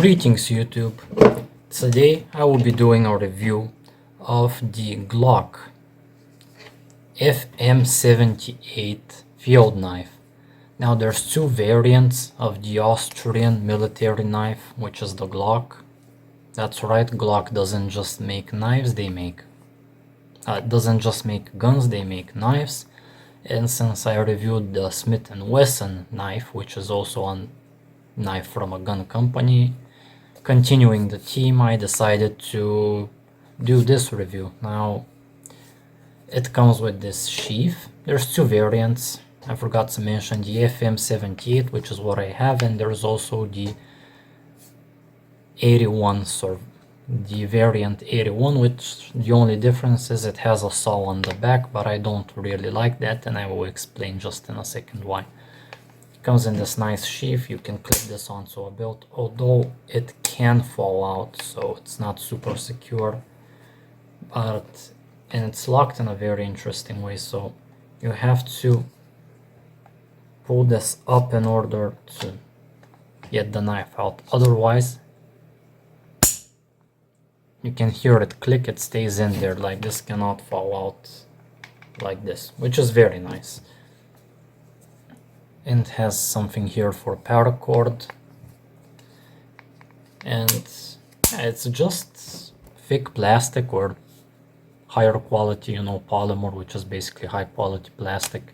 Greetings YouTube. Today I will be doing a review of the Glock FM78 field knife. Now there's two variants of the Austrian military knife, which is the Glock. That's right, Glock doesn't just make knives, doesn't just make guns, they make knives. And since I reviewed the Smith & Wesson knife, which is also a knife from a gun company, continuing the theme, I decided to do this review. Now it comes with this sheath. There's two variants. I forgot to mention the FM78, which is what I have, and there's also the 81, so the variant 81, which the only difference is it has a saw on the back, but I don't really like that, and I will explain just in a second why. It comes in this nice sheath. You can clip this onto a belt, although it can fall out, so it's not super secure, and it's locked in a very interesting way, so you have to pull this up in order to get the knife out. Otherwise, you can hear it click, it stays in there. Like this cannot fall out like this, which is very nice. And it has something here for paracord, and it's just thick plastic or higher quality, polymer, which is basically high quality plastic,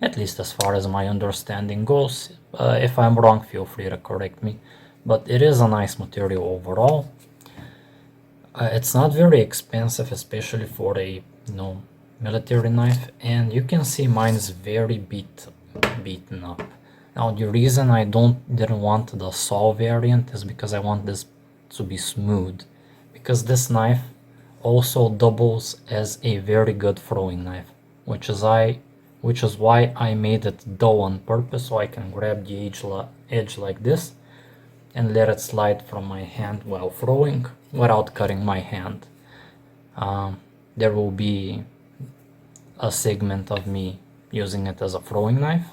at least as far as my understanding goes. If I'm wrong, feel free to correct me, but it is a nice material overall. It's not very expensive, especially for a military knife, and you can see mine is very beaten up. Now the reason I didn't want the saw variant is because I want this to be smooth, because this knife also doubles as a very good throwing knife, which is why I made it dull on purpose, so I can grab the edge like this and let it slide from my hand while throwing without cutting my hand. There will be a segment of me using it as a throwing knife.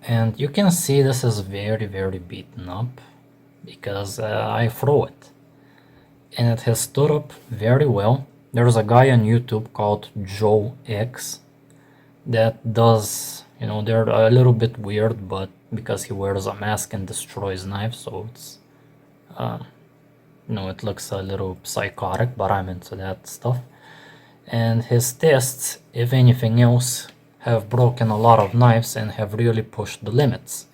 And you can see this is very beaten up because I throw it, and it has stood up very well. There's a guy on YouTube called Joe X that does, they're a little bit weird, but because he wears a mask and destroys knives, so it's it looks a little psychotic, but I'm into that stuff. And his tests, if anything else, have broken a lot of knives and have really pushed the limits.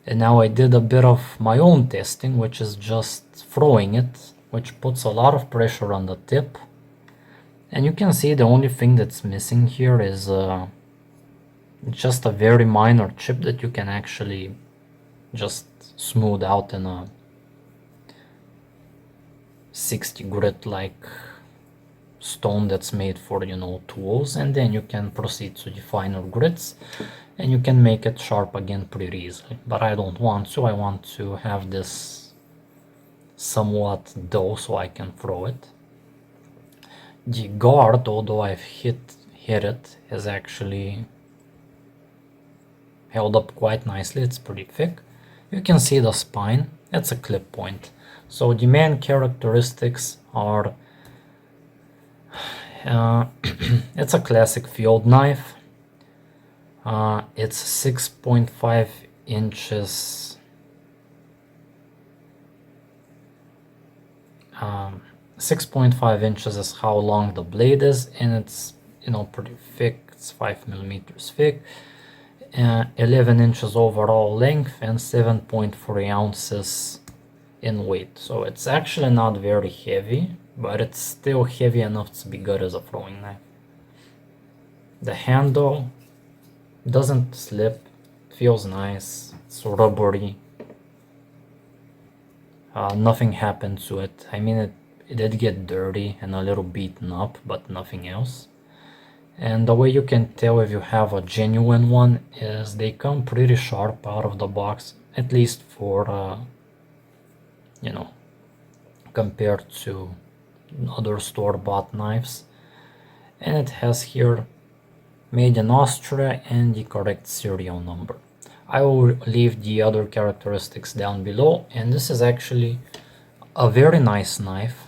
And now I did a bit of my own testing, which is just throwing it, which puts a lot of pressure on the tip. And you can see the only thing that's missing here is just a very minor chip that you can actually just smooth out in a 60 grit like stone that's made for tools, and then you can proceed to the finer grits and you can make it sharp again pretty easily. But I don't want to. I want to have this somewhat dull so I can throw it. The guard, although I've hit it, has actually held up quite nicely. It's pretty thick. You can see the spine. It's a clip point. So the main characteristics are it's a classic field knife. It's 6.5 inches 6.5 inches is how long the blade is, and it's pretty thick. It's 5 millimeters thick, 11 inches overall length, and 7.3 ounces in weight. So it's actually not very heavy, but it's still heavy enough to be good as a throwing knife. The handle doesn't slip, feels nice, it's rubbery. Nothing happened to it. I mean, it did get dirty and a little beaten up, but nothing else. And the way you can tell if you have a genuine one is they come pretty sharp out of the box, at least for compared to other store-bought knives. And it has here made in Austria and the correct serial number. I will leave the other characteristics down below, and this is actually a very nice knife.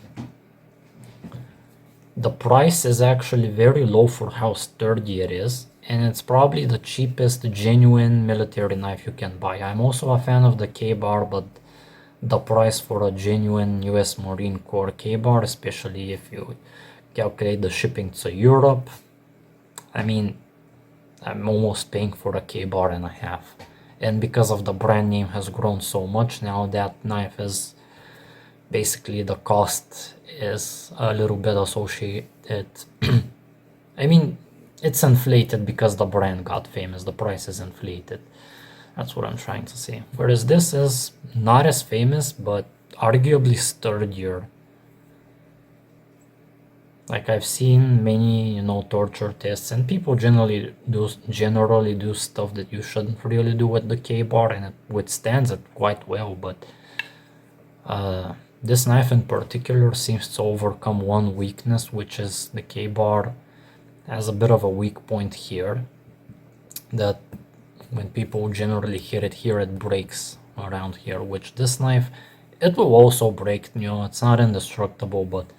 The price is actually very low for how sturdy it is, and it's probably the cheapest genuine military knife you can buy. I'm also a fan of the K-bar, but the price for a genuine US Marine Corps K-bar, especially if you calculate the shipping to Europe, I mean, I'm almost paying for a K-bar and a half. And because of the brand name has grown so much now, that knife is basically the cost is a little bit associated. I mean, it's inflated because the brand got famous. The price is inflated. That's what I'm trying to say. Whereas this is not as famous, but arguably sturdier. Like I've seen many, torture tests, and people generally do stuff that you shouldn't really do with the K-bar, and it withstands it quite well. But this knife in particular seems to overcome one weakness, which is the K-bar has a bit of a weak point here, that when people generally hit it here, it breaks around here, which this knife, it will also break. It's not indestructible, but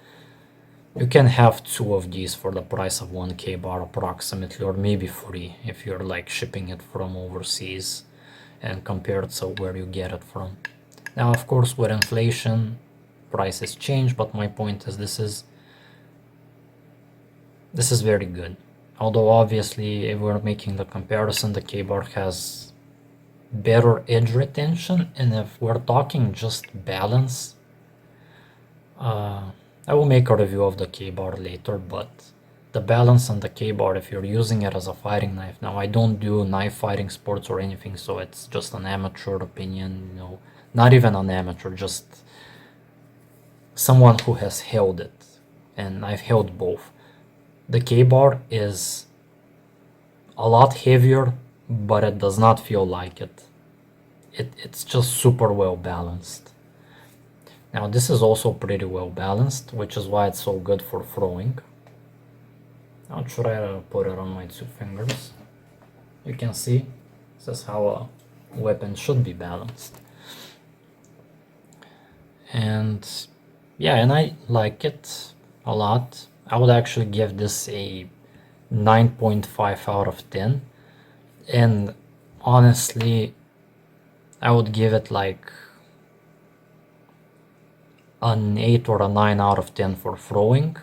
you can have 2 of these for the price of 1 K-bar approximately, or maybe 3 if you're like shipping it from overseas and compared to where you get it from. Now, of course, with inflation, prices change, but my point is this is very good. Although obviously, if we're making the comparison, the K-bar has better edge retention, and if we're talking just balance, I will make a review of the K-bar later, but the balance on the K-bar, if you're using it as a fighting knife, now I don't do knife fighting sports or anything, so it's just an amateur opinion, not even an amateur, just someone who has held it, and I've held both. The K-bar is a lot heavier, but it does not feel like it. It's just super well balanced. Now this is also pretty well balanced, which is why it's so good for throwing. I'll try to put it on my 2 fingers. You can see this is how a weapon should be balanced. And yeah, and I like it a lot. I would actually give this a 9.5 out of 10. And honestly, I would give it like an 8 or a 9 out of 10 for throwing.